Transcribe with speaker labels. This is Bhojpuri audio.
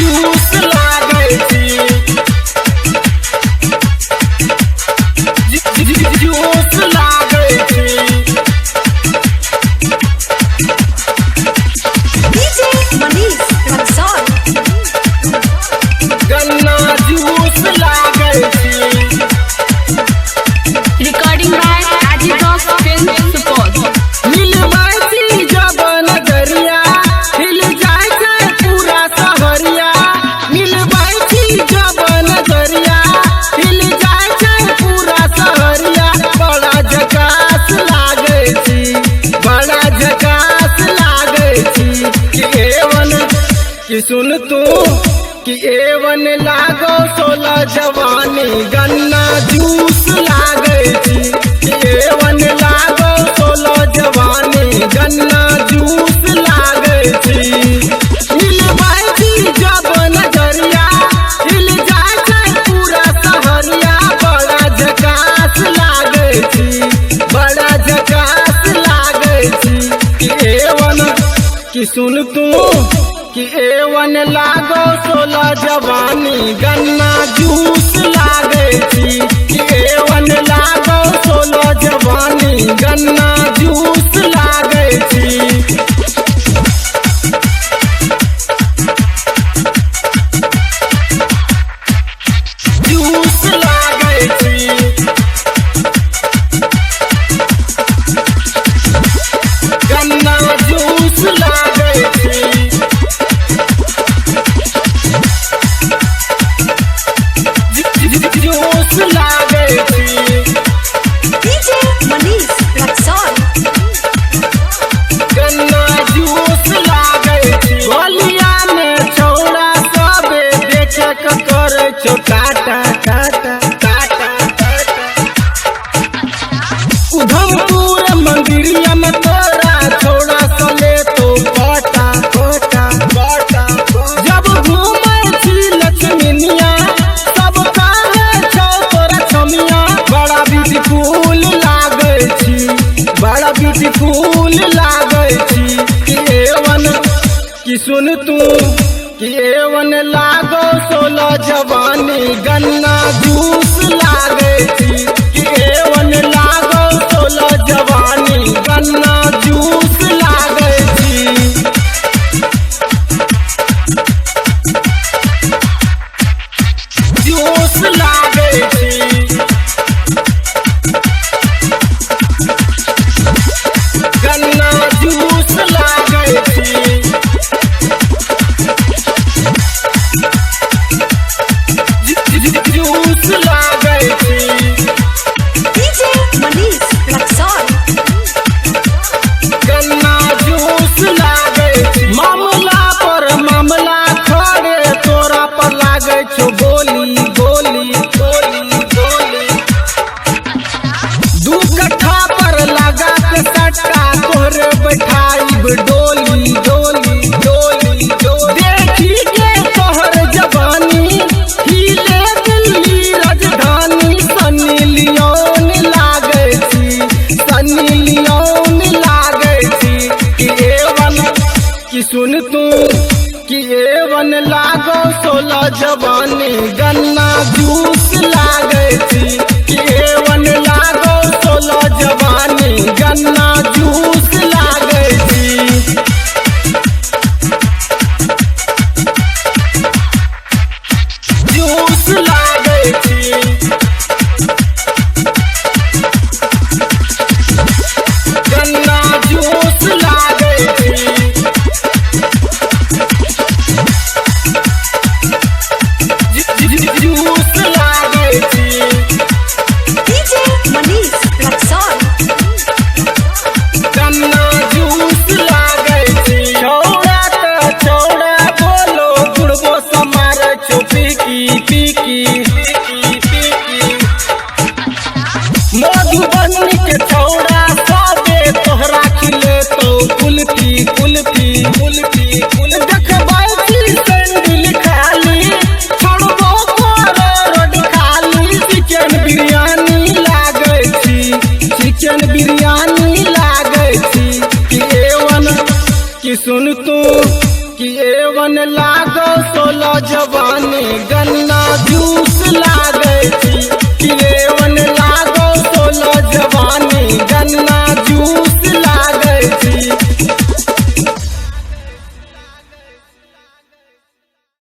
Speaker 1: जूस लागे छी जूस लागे छी
Speaker 2: DJ Manish Rexon.
Speaker 1: गन्ना जूस लागे छी
Speaker 3: Recording by Agitox Film Support.
Speaker 1: मिलवाई जब नगरिया हिल जाए छै पूरा सहरिया मिलवाई जब नगरिया हिल जाए छै पूरा सहरिया बड़ा झकास लागे छी बड़ा झकास लागे छी कि एवन कि सुन तू कि एवन लागो 16 जवानी गन्ना जूस लागे छी कि एवन लागो 16 जवानी गन्ना जूस लागे छी मिलवाई जब नजरिया हिल जाए छै पूरा सहरिया बड़ा झकास लागे छी बड़ा झकास लागे छी कि एवन कि सुन तू कि एवन लागो 16 जवानी गन्ना जूस लागे छी कि एवन लागो 16 जवानी गन्ना जूस लागे छी जूस लागे छी गन्ना जूस लागे छी जूस लागे छी
Speaker 2: DJ Manish Rexon.
Speaker 1: गन्ना जूस लागे छी गलिया में छौड़ा सबे देखे के करे छो टाटा टाटा टाटा टाटा उधमपुर मंदिरिया में तोरा छौड़ा सले तो पटा पटा पटा जब घूमे छी लक्ष्मीनिया सब काहे छौ तोरा छमिया बड़ा ब्यूटीफुल लागे छी बड़ा ब्यूटीफुल लागे छी कि एवन कि सुन तू कि एवन लागो 16 जवानी गन्ना जूस लागे छी कि एवन लागो 16 जवानी गन्ना जूस लागे छी जूस लागे छी गन्ना जूस लागे छी जूस लागे छी
Speaker 2: DJ Manish Rexon.
Speaker 1: गन्ना जूस लागे छी मामला पर मामला खड़े तोरा पर लागे छो गोली गोली गोली गोली 2 कट्ठा पर लगा के सट्टा तोरे बैठाइब डोली डोली डोली डोली देखी के तोहर जवानी हिले दिल्ली राजधानी सनी लियोन लागे छी सनी लियोन लागे छी कि एवन कि सुन तू कि एवन लागो 16 जवानी गन्ना जूस लागे छी कि एवन लागो 16 जवानी गन्ना जूस लागे छी जूस लागे छी गन्ना जूस लागे छी जूस लागे छी
Speaker 2: DJ Manish Rexon.
Speaker 1: गन्ना जूस लागे छी छौड़ा त छौड़ा बोलो गुड़बो समार छो पीकी पीकी पीकी पीकी मधुबनी के छौड़ा सबे तोहरा खिले तो कुल्फी कुल्फी कुल्फी कुल देखबै छी सैंडल खाली छोड़बो करे रोड खाली चिकन बिरयानी लागे छी चिकन बिरयानी लागे छी कि एवन कि सुन तू कि एवन लागो 16 जवानी गन्ना जूस